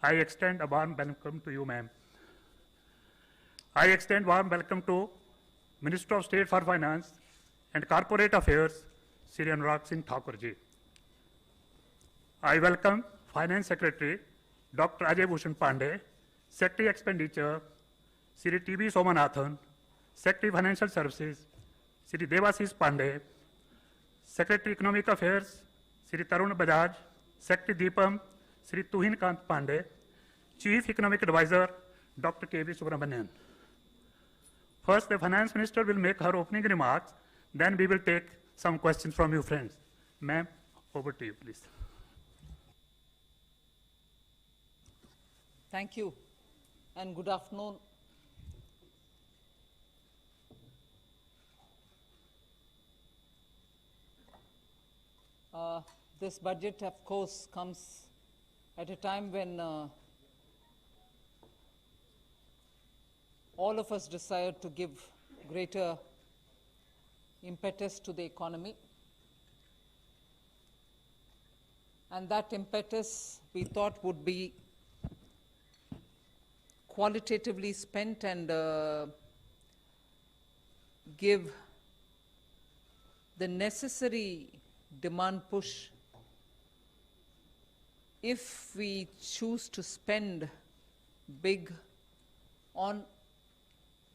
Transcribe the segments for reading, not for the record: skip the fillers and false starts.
I extend a warm welcome to you, ma'am. I extend warm welcome to Minister of State for Finance and Corporate Affairs, Shri Anurag Singh Thakur ji. I welcome Finance Secretary, Dr. Ajay Bhushan Pandey, Secretary Expenditure, Shri T.B. Somanathan, Secretary Financial Services, Shri Devashish Pandey, Secretary Economic Affairs, Shri Tarun Bajaj, Secretary Deepam, Shri Tuhin Kant Pandey, Chief Economic Advisor, Dr. K.V. Subramanian. First, the Finance Minister will make her opening remarks, then we will take some questions from you friends. Ma'am, over to you, please. Thank you, and good afternoon. This budget, of course, comes at a time when all of us desire to give greater impetus to the economy. And that impetus, we thought, would be qualitatively spent and give the necessary demand push if we choose to spend big on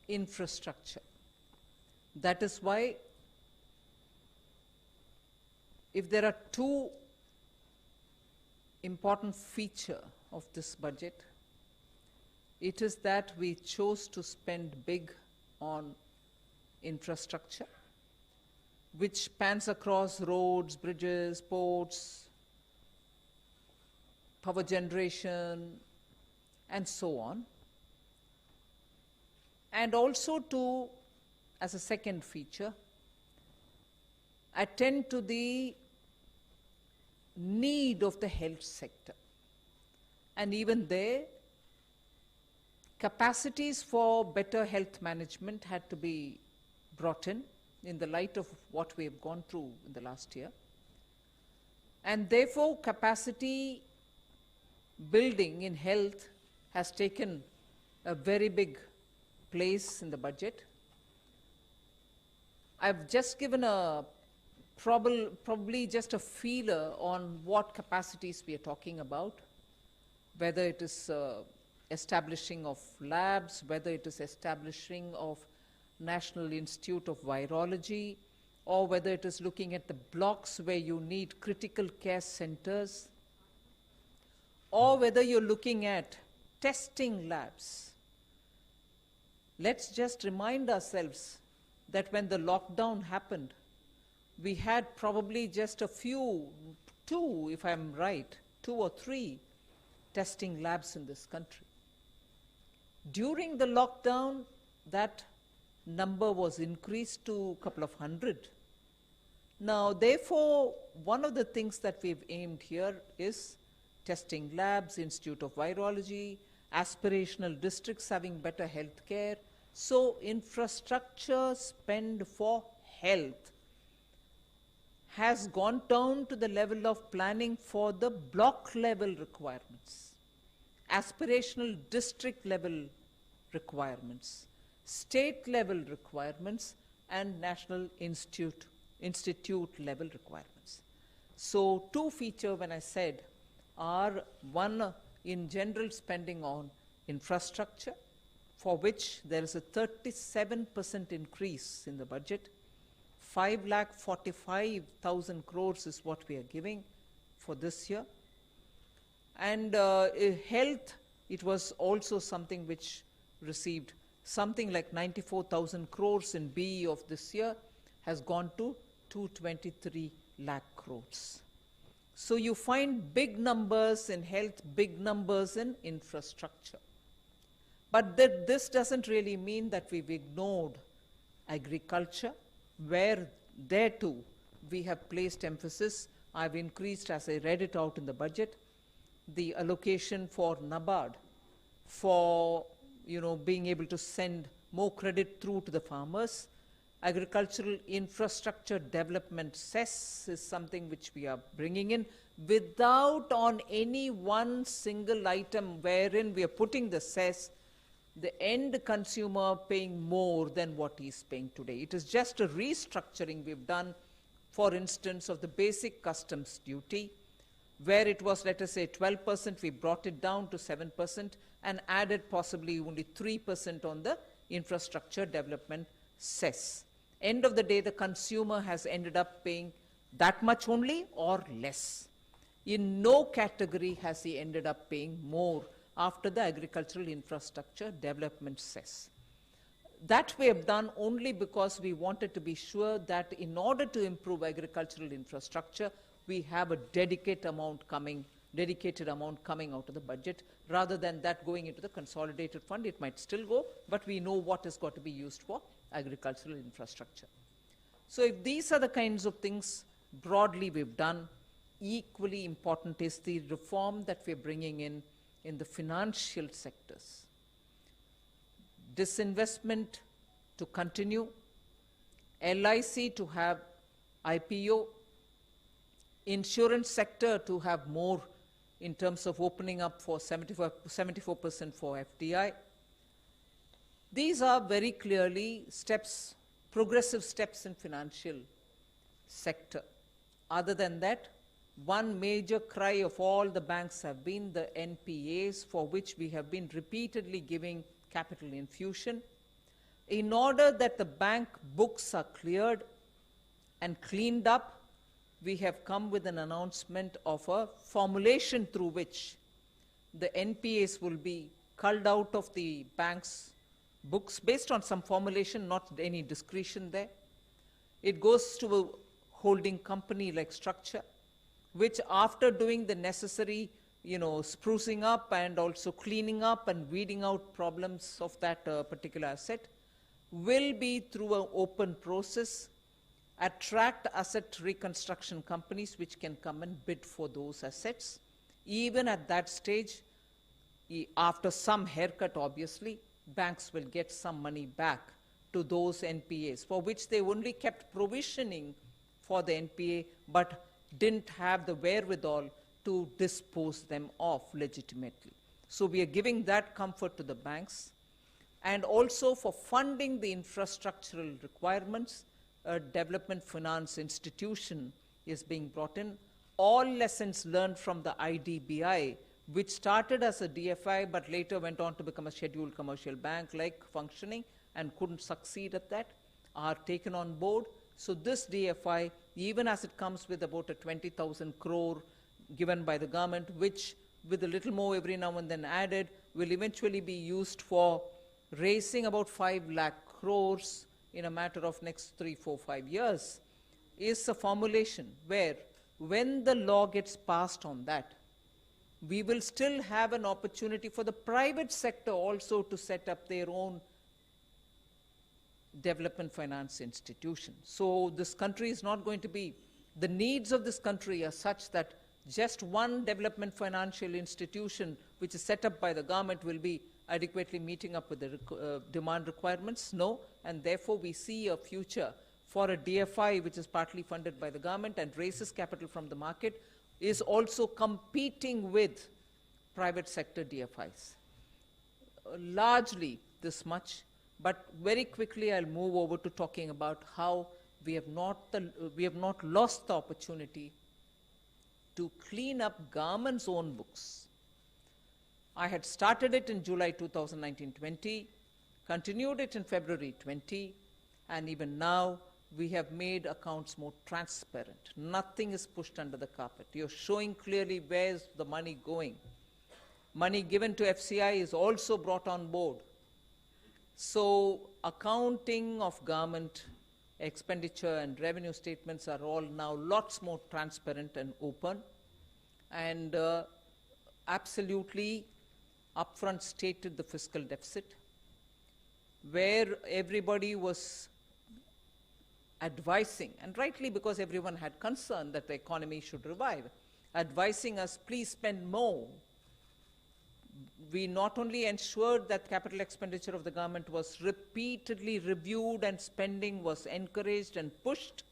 infrastructure. That is why, if there are two important features of this budget, it is that we chose to spend big on infrastructure, which spans across roads, bridges, ports, power generation, and so on. And also to, as a second feature, attend to the need of the health sector. And even there, capacities for better health management had to be brought in the light of what we have gone through in the last year. And therefore, capacity building in health has taken a very big place in the budget. I've just given a probably just a feeler on what capacities we are talking about, whether it is establishing of labs, whether it is establishing of National Institute of Virology, or whether it is looking at the blocks where you need critical care centers, or whether you're looking at testing labs. Let's just remind ourselves that when the lockdown happened, we had probably just a few, two, if I'm right, 2 or 3 testing labs in this country. During the lockdown, that number was increased to a couple of hundred. Now, therefore, one of the things that we've aimed here is testing labs, Institute of Virology, aspirational districts having better health care. So, infrastructure spend for health has gone down to the level of planning for the block level requirements, aspirational district level requirements, state level requirements, and National Institute level requirements. So 2 features, when I said, are one in general spending on infrastructure, for which there is a 37% increase in the budget. 5,45,000 crores is what we are giving for this year. And health, it was also something which received something like 94,000 crores in BE of this year, has gone to 223 lakh crores. So you find big numbers in health, big numbers in infrastructure. But this doesn't really mean that we've ignored agriculture, where there too we have placed emphasis. I've increased, as I read it out in the budget, the allocation for NABARD for being able to send more credit through to the farmers. Agricultural infrastructure development cess is something which we are bringing in. without on any one single item wherein we are putting the cess, the end consumer paying more than what he is paying today. It is just a restructuring we've done, for instance, of the basic customs duty, where it was, let us say, 12%, we brought it down to 7% and added possibly only 3% on the infrastructure development cess. End of the day, the consumer has ended up paying that much only or less. In no category has he ended up paying more after the agricultural infrastructure development cess. That we have done only because we wanted to be sure that in order to improve agricultural infrastructure, we have a dedicated amount coming out of the budget, rather than that going into the consolidated fund. It might still go, but we know what has got to be used for agricultural infrastructure. So if these are the kinds of things broadly we've done, equally important is the reform that we're bringing in the financial sectors. Disinvestment to continue, LIC to have IPO, insurance sector to have more in terms of opening up for 74% for FDI. These are very clearly steps, progressive steps in financial sector. Other than that, one major cry of all the banks have been the NPAs, for which we have been repeatedly giving capital infusion. In order that the bank books are cleared and cleaned up, we have come with an announcement of a formulation through which the NPAs will be culled out of the bank's books based on some formulation, not any discretion there. It goes to a holding company like structure, which after doing the necessary, sprucing up and also cleaning up and weeding out problems of that particular asset, will be through an open process, attract asset reconstruction companies which can come and bid for those assets. Even at that stage, after some haircut obviously, banks will get some money back to those NPAs, for which they only kept provisioning for the NPA, but didn't have the wherewithal to dispose them off legitimately. So we are giving that comfort to the banks. And also for funding the infrastructural requirements, a development finance institution is being brought in. All lessons learned from the IDBI, which started as a DFI but later went on to become a scheduled commercial bank-like functioning and couldn't succeed at that, are taken on board. So this DFI, even as it comes with about a 20,000 crore given by the government, which with a little more every now and then added, will eventually be used for raising about 5 lakh crores in a matter of next 3, 4, 5 years, is a formulation where when the law gets passed on that, we will still have an opportunity for the private sector also to set up their own development finance institution. So this country is not going to be, the needs of this country are such that just one development financial institution which is set up by the government will be adequately meeting up with the demand requirements. No, and therefore we see a future for a DFI which is partly funded by the government and raises capital from the market, is also competing with private sector DFIs. Largely this much, but very quickly I'll move over to talking about how we have not lost the opportunity to clean up government's own books. I had started it in July 2019-20, continued it in February 20, and even now we have made accounts more transparent. Nothing is pushed under the carpet. You're showing clearly where's the money going. Money given to FCI is also brought on board. So accounting of government expenditure and revenue statements are all now lots more transparent and open, and absolutely upfront stated the fiscal deficit, where everybody was advising, and rightly because everyone had concern that the economy should revive, advising us, please spend more. We not only ensured that capital expenditure of the government was repeatedly reviewed and spending was encouraged and pushed,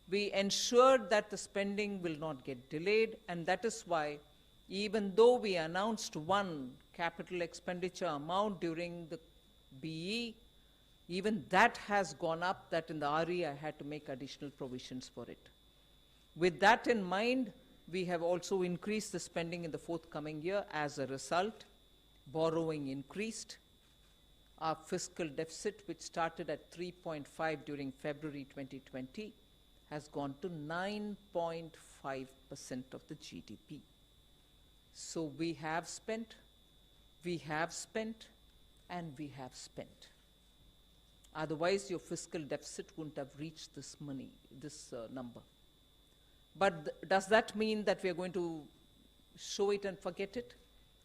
We ensured that the spending will not get delayed, and that is why, even though we announced one capital expenditure amount during the BE, even that has gone up, that in the RE I had to make additional provisions for it. With that in mind, we have also increased the spending in the forthcoming year. As a result, borrowing increased. Our fiscal deficit, which started at 3.5 during February 2020, has gone to 9.5% of the GDP. So we have spent, and we have spent. Otherwise, your fiscal deficit wouldn't have reached this number. But does that mean that we are going to show it and forget it?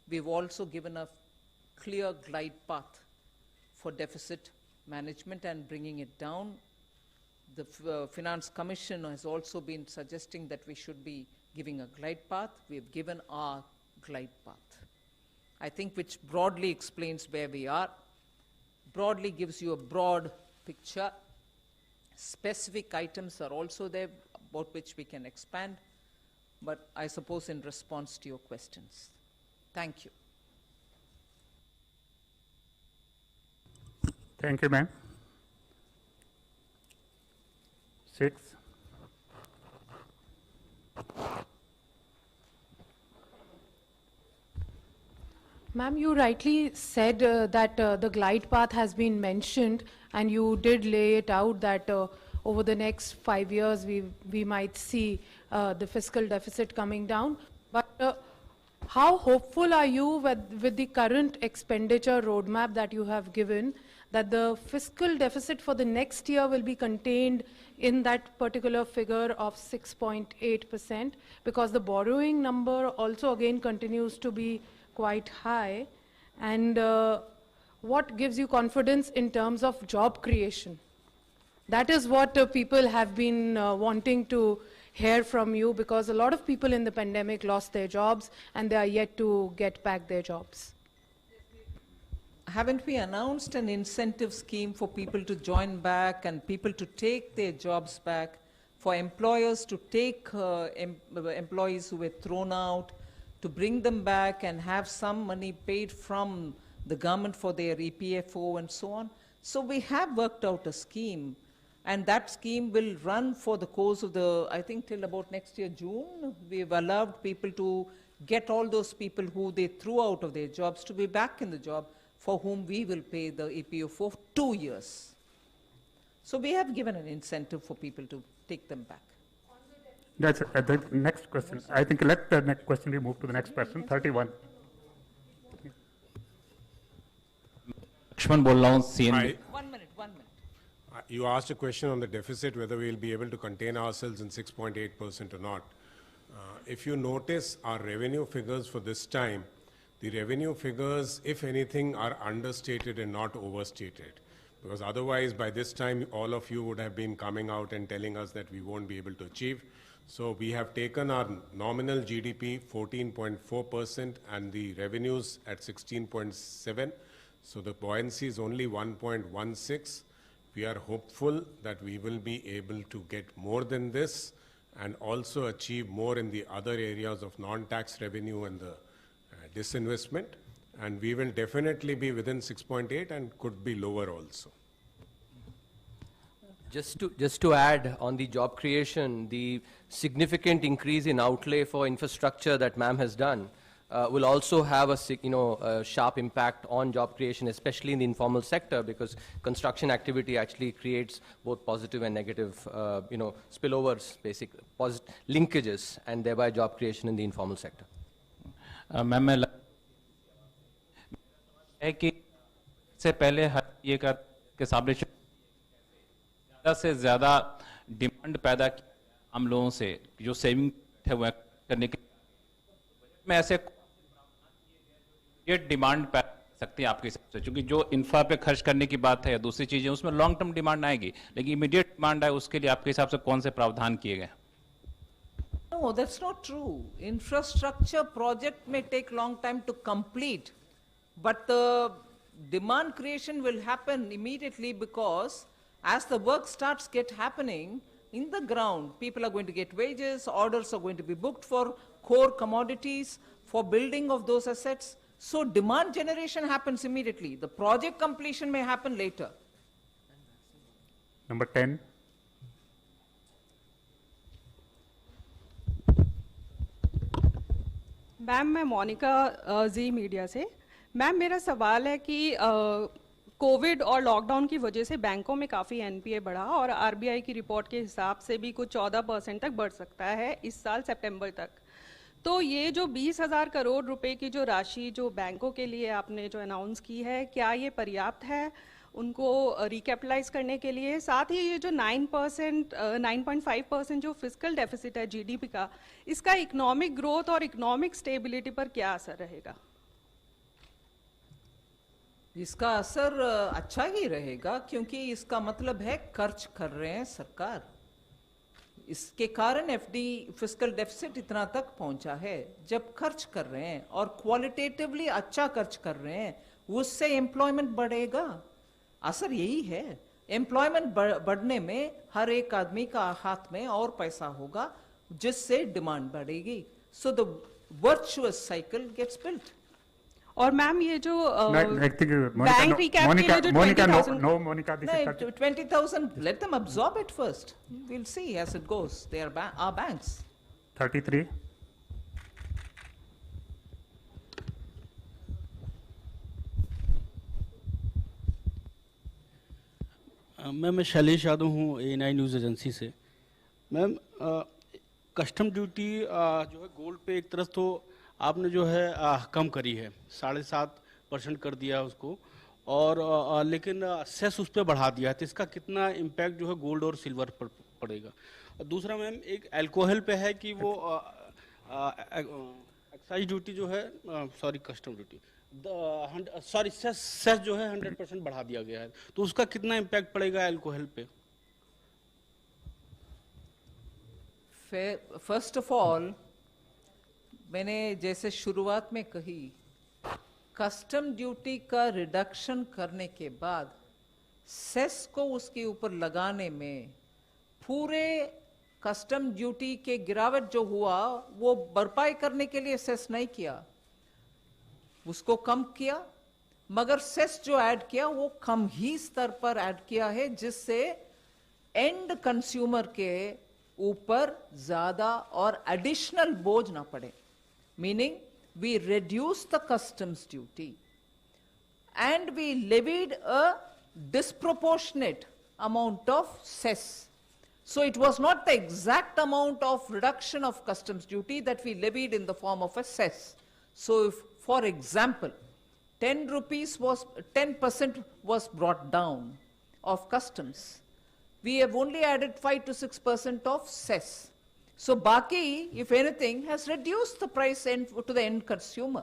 We've also given a clear glide path for deficit management and bringing it down. The Finance Commission has also been suggesting that we should be giving a glide path. We have given our glide path, I think, which broadly explains where we are, broadly gives you a broad picture. Specific items are also there about which we can expand, but I suppose in response to your questions. Thank you. Thank you, ma'am. 6. Ma'am, you rightly said that the glide path has been mentioned, and you did lay it out that over the next 5 years we might see the fiscal deficit coming down. But how hopeful are you with the current expenditure roadmap that you have given, that the fiscal deficit for the next year will be contained in that particular figure of 6.8%? Because the borrowing number also again continues to be quite high. And what gives you confidence in terms of job creation? That is what people have been wanting to hear from you, because a lot of people in the pandemic lost their jobs and they are yet to get back their jobs. Haven't we announced an incentive scheme for people to join back and people to take their jobs back, for employers to take employees who were thrown out, to bring them back and have some money paid from the government for their EPFO and so on? So we have worked out a scheme, and that scheme will run for the course of I think till about next year, June. We've allowed people to get all those people who they threw out of their jobs to be back in the job, for whom we will pay the EPO for 2 years. So we have given an incentive for people to take them back. That's the next question. I think let the next question be moved to the next person. 31. Lakshman बोल रहा हूँ CN. 1 minute. You asked a question on the deficit, whether we will be able to contain ourselves in 6.8% or not. If you notice our revenue figures for this time, the revenue figures, if anything, are understated and not overstated. Because otherwise, by this time, all of you would have been coming out and telling us that we won't be able to achieve. So we have taken our nominal GDP 14.4% and the revenues at 16.7. So the buoyancy is only 1.16. We are hopeful that we will be able to get more than this and also achieve more in the other areas of non-tax revenue and the disinvestment. And we will definitely be within 6.8 and could be lower also. Just to add on the job creation, the significant increase in outlay for infrastructure that ma'am has done will also have a sharp impact on job creation, especially in the informal sector, because construction activity actually creates both positive and negative, spillovers, basic linkages, and thereby job creation in the informal sector. Ma'am मैं है कि से पहले ये कर के establish ज़्यादा से ज़्यादा डिमांड पैदा की हम लोगों से जो सेविंग है वो करने के में ऐसे ये डिमांड पैदा कर सकती है आपके हिसाब से, क्योंकि जो इंफ्रा पे खर्च करने की बात है या दूसरी चीजें उसमें लॉन्ग टर्म डिमांड आएगी, लेकिन इमीडिएट डिमांड है उसके लिए आपके हिसाब से कौन से प्रावधान किए गए? No, that's not true. Infrastructure project may take long time to complete, but the demand creation will happen immediately, because as the work starts happening, in the ground, people are going to get wages, orders are going to be booked for core commodities, for building of those assets. So demand generation happens immediately. The project completion may happen later. Number 10. Ma'am मैं मोनिका जी media से। Ma'am मेरा सवाल है कि Covid और lockdown की वजह से बैंकों में काफ़ी एनपीए बढ़ा और आरबीआई की रिपोर्ट के हिसाब से भी कुछ 14% तक बढ़ सकता है इस साल सितंबर तक। तो ये जो 20,000 करोड़ रुपए की जो राशि जो बैंकों के लिए आपने जो अनाउंस की है, क्या ये पर्याप्त है उनको रिकैपिटलाइज करने के लिए? साथ ही ये जो 9%, 9.5% जो फिस्कल डेफिसिट है जीडीपी का, इसका इकोनॉमिक ग्रोथ और इकोनॉमिक स्टेबिलिटी पर क्या असर रहेगा? इसका असर अच्छा ही रहेगा, क्योंकि इसका मतलब है खर्च कर रहे हैं सरकार। इसके कारण एफडी फिस्कल डेफिसिट इतना तक पहुंचा है। जब खर्च कर रहे हैं और क्वालिटेटिवली अच्छा खर्च कर रहे हैं, उससे एम्प्लॉयमेंट बढ़ेगा। असर यही है। एम्प्लॉयमेंट बढ़ने में हर एक आदमी का हाथ में और पैसा होगा, जिससे डिमांड बढ़ेगी। So the virtuous cycle gets built. और मैम ये जो बैंक रिकैप के लिए जो 20,000 no, Monica, this is 30. 20,000, let them absorb it first. We'll see as it goes. They are our banks. 33. Ma'am मैं शैलेश यादव हूँ A9 न्यूज़ एजेंसी से। Ma'am custom duty जो है गोल्ड पे एक तरफ तो आपने जो है कम करी है, 7.5% कर दिया उसको, और लेकिन सेस उस पर बढ़ा दिया है, तो इसका कितना इम्पैक्ट जो है गोल्ड और सिल्वर पर पड़ेगा? और दूसरा मैम एक अल्कोहल पे है कि वो एक्साइज ड्यूटी जो है, sorry custom duty, sorry cess जो है 100% बढ़ा दिया गया है, तो उसका कितना इम्पैक्ट पड़ेगा अल्कोहल पे? फर्स्ट ऑफ ऑल, मैंने जैसे शुरुआत में कही, कस्टम ड्यूटी का रिडक्शन करने के बाद सेस को उसके ऊपर लगाने में पूरे कस्टम ड्यूटी के गिरावट जो हुआ वो भरपाई करने के लिए सेस नहीं किया, उसको कम किया, मगर सेस जो ऐड किया वो कम ही स्तर पर ऐड किया है, जिससे एंड कंज्यूमर के ऊपर ज्यादा और एडिशनल बोझ ना पड़े। Meaning, we reduced the customs duty and we levied a disproportionate amount of cess. So it was not the exact amount of reduction of customs duty that we levied in the form of a cess. So if, for example, 10% was brought down of customs, we have only added 5 to 6% of cess. So Baki, if anything, has reduced the price to the end consumer,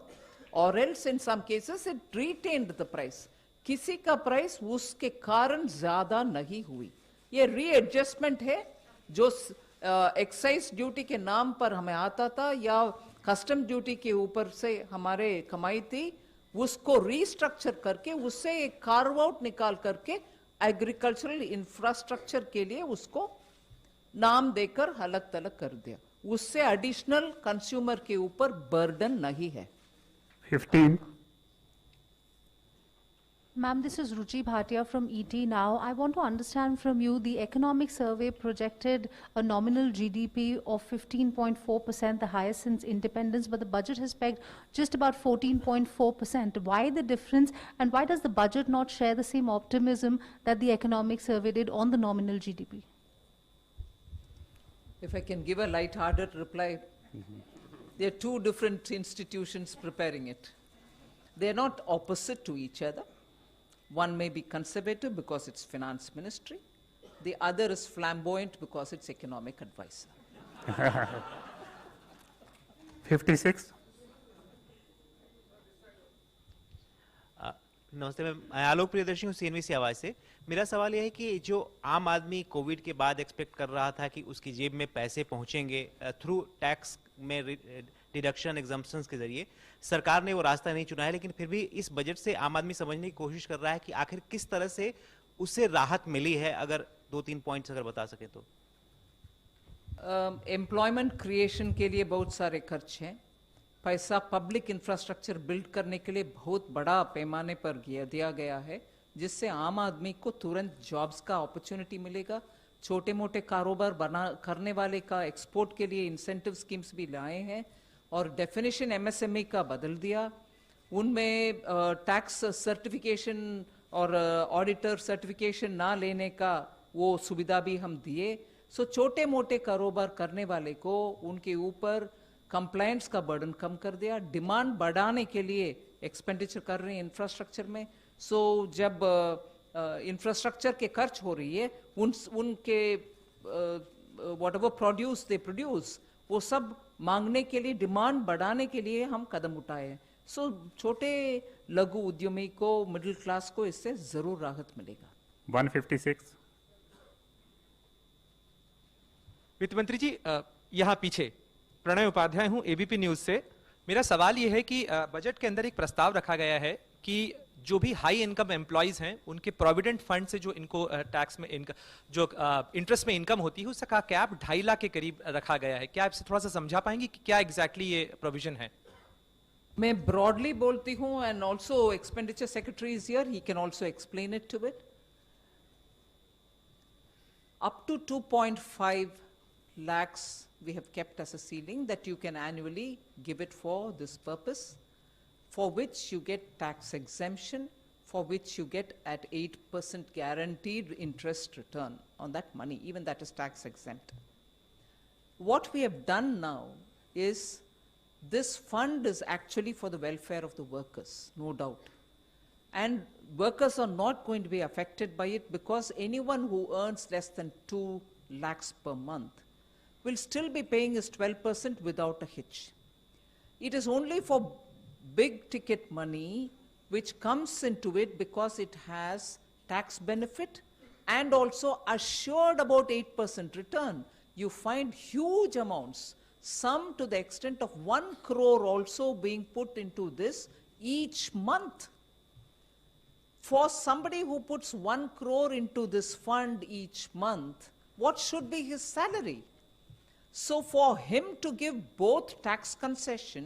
or else in some cases it retained the price. किसी का price उसके कारण ज्यादा नहीं हुई। ये readjustment है जो एक्साइज ड्यूटी के नाम पर हमें आता था या कस्टम ड्यूटी के ऊपर से हमारे कमाई थी, उसको रीस्ट्रक्चर करके उससे एक कार्व आउट निकाल करके एग्रीकल्चरल इंफ्रास्ट्रक्चर के लिए उसको नाम देकर अलग तलग कर दिया। उससे एडिशनल कंज्यूमर के ऊपर बर्डन नहीं है। 15. Ma'am, this is Ruchi Bhatia from ET Now. I want to understand from you, the economic survey projected a nominal GDP of 15.4%, the highest since independence, but the budget has pegged just about 14.4%. Why the difference, and why does the budget not share the same optimism that the economic survey did on the nominal GDP? If I can give a light-hearted reply, there are two different institutions preparing it. They are not opposite to each other. One may be conservative because it's finance ministry. The other is flamboyant because it's economic advisor. 56. नमस्ते, मैं आलोक प्रियदर्शी हूँ CNBC आवाज से। मेरा सवाल यह है कि जो आम आदमी कोविड के बाद एक्सपेक्ट कर रहा था कि उसकी जेब में पैसे पहुंचेंगे थ्रू टैक्स में डिडक्शन एग्जम्पशंस के जरिए, सरकार ने वो रास्ता नहीं चुना है, लेकिन फिर भी इस बजट से आम आदमी समझने की कोशिश कर रहा है कि आखिर किस तरह से उससे राहत मिली है। अगर 2-3 पॉइंट्स अगर बता सके तो। एम्प्लॉयमेंट क्रिएशन के लिए बहुत सारे खर्च हैं, पैसा पब्लिक इंफ्रास्ट्रक्चर बिल्ड करने के लिए बहुत बड़ा पैमाने पर दिया गया है, जिससे आम आदमी को तुरंत जॉब्स का अपॉर्चुनिटी मिलेगा। छोटे मोटे कारोबार करने वाले का एक्सपोर्ट के लिए इंसेंटिव स्कीम्स भी लाए हैं, और डेफिनेशन एमएसएमई का बदल दिया। उनमें टैक्स सर्टिफिकेशन और ऑडिटर सर्टिफिकेशन ना लेने का वो सुविधा भी हम दिए। सो छोटे मोटे कारोबार करने वाले को उनके ऊपर कंप्लायंस का बर्डन कम कर दिया। डिमांड बढ़ाने के लिए एक्सपेंडिचर कर रहे हैं इंफ्रास्ट्रक्चर में। सो जब इंफ्रास्ट्रक्चर के खर्च हो रही है, उनके what ever produce they produce, वो सब मांगने के लिए, डिमांड बढ़ाने के लिए हम कदम उठाए हैं। सो छोटे लघु उद्यमी को, मिडिल क्लास को इससे जरूर राहत मिलेगा। 156। वित्त मंत्री जी, यहाँ पीछे प्रणय उपाध्याय हूँ, एबीपी न्यूज से। मेरा सवाल ये है कि बजट के अंदर एक प्रस्ताव रखा गया है कि जो भी हाई इनकम एम्प्लॉइज हैं उनके प्रोविडेंट फंड से जो इनको टैक्स में जो इंटरेस्ट में इनकम होती है उसका कैप 2.5 लाख के करीब रखा गया है। क्या आप थोड़ा सा समझा पाएंगे कि क्या एग्जैक्टली ये प्रोविजन है? मैं ब्रॉडली बोलती हूँ, and also expenditure secretary is here, he can also explain it to it. Up to 2.5 lakhs we have kept as a ceiling that you can annually give it for this purpose, for which you get tax exemption, for which you get at 8% guaranteed interest return on that money, even that is tax exempt. What we have done now is, this fund is actually for the welfare of the workers, no doubt. And workers are not going to be affected by it, because anyone who earns less than 2 lakhs per month will still be paying his 12% without a hitch. It is only for big ticket money which comes into it because it has tax benefit and also assured about 8% return. You find huge amounts, some to the extent of 1 crore also being put into this each month. For somebody who puts 1 crore into this fund each month, what should be his salary? So for him to give both tax concession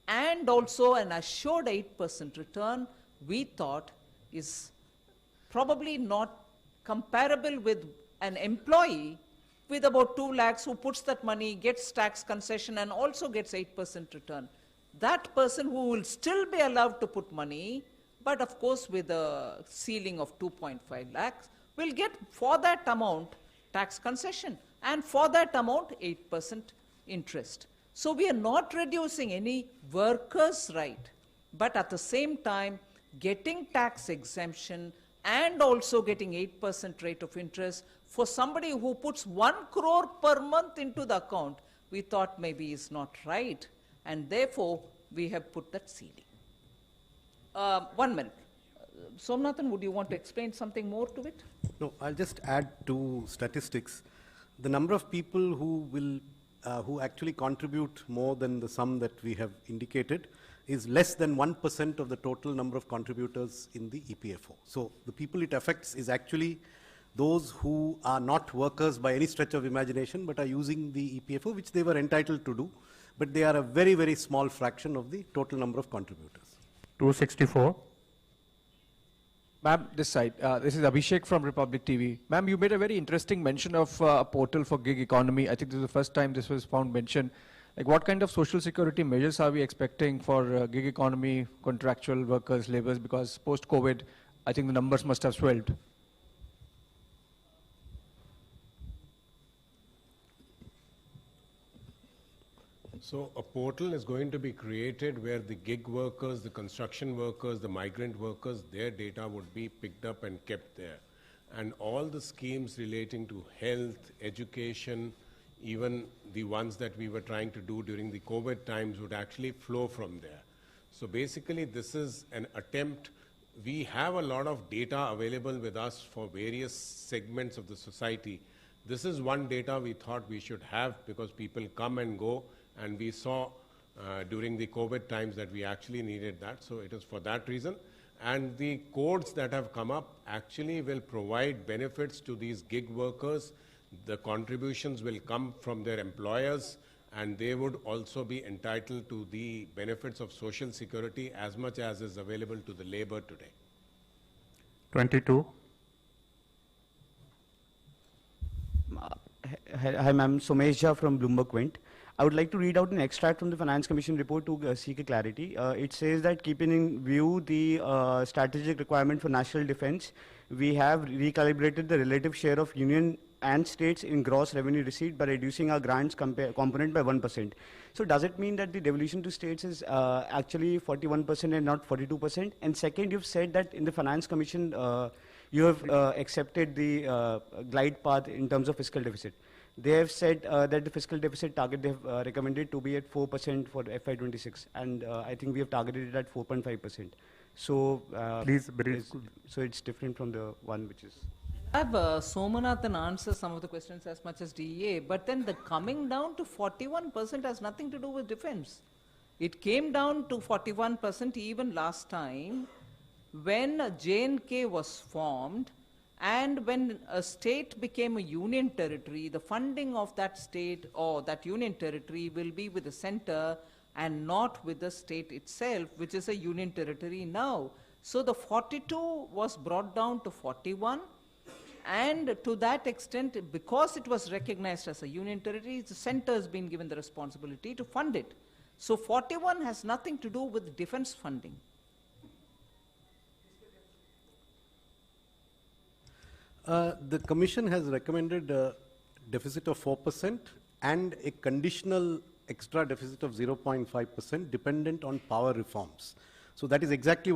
and also an assured 8% return, we thought is probably not comparable with an employee with about 2 lakhs who puts that money, gets tax concession and also gets 8% return. That person who will still be allowed to put money, but of course with a ceiling of 2.5 lakhs, will get for that amount tax concession, and for that amount 8% interest. So we are not reducing any worker's right, but at the same time getting tax exemption and also getting 8% rate of interest for somebody who puts 1 crore per month into the account. We thought maybe is not right, and therefore we have put that ceiling. 1 minute. Somnathan, would you want to explain something more to it? No, I'll just add 2 statistics. The number of people who actually contribute more than the sum that we have indicated is less than 1% of the total number of contributors in the EPFO. So the people it affects is actually those who are not workers by any stretch of imagination, but are using the EPFO, which they were entitled to do, but they are a very, very small fraction of the total number of contributors. 264. Ma'am, this side. This is Abhishek from Republic TV. Ma'am, you made a very interesting mention of a portal for gig economy. I think this is the first time this was found mentioned. Like, what kind of social security measures are we expecting for gig economy, contractual workers, laborers? Because post-COVID, I think the numbers must have swelled. So a portal is going to be created where the gig workers, the construction workers, the migrant workers, their data would be picked up and kept there. And all the schemes relating to health, education, even the ones that we were trying to do during the COVID times would actually flow from there. So basically this is an attempt. We have a lot of data available with us for various segments of the society. This is one data we thought we should have because people come and go. And we saw during the COVID times that we actually needed that. So it is for that reason. And the codes that have come up actually will provide benefits to these gig workers. The contributions will come from their employers, and they would also be entitled to the benefits of social security as much as is available to the labor today. 22. Hi, ma'am. Somesh Jha from Bloomberg Quint. I would like to read out an extract from the Finance Commission report to seek a clarity. It says that keeping in view the strategic requirement for national defense, we have recalibrated the relative share of union and states in gross revenue receipt by reducing our grants component by 1%. So does it mean that the devolution to states is actually 41% and not 42%? And second, you've said that in the Finance Commission, you have accepted the glide path in terms of fiscal deficit. They have said that the fiscal deficit target they have recommended to be at 4% for FY26, and I think we have targeted it at 4.5%. So, Please brief. So it's different from the one which is. Have Somanathan answer some of the questions as much as DEA, but then the coming down to 41% has nothing to do with defense. It came down to 41% even last time when J&K was formed, and when a state became a union territory, the funding of that state or that union territory will be with the center and not with the state itself, which is a union territory now. So the 42 was brought down to 41. And to that extent, because it was recognized as a union territory, the center has been given the responsibility to fund it. So 41 has nothing to do with defense funding. The Commission has recommended a deficit of 4% and a conditional extra deficit of 0.5% dependent on power reforms. So that is exactly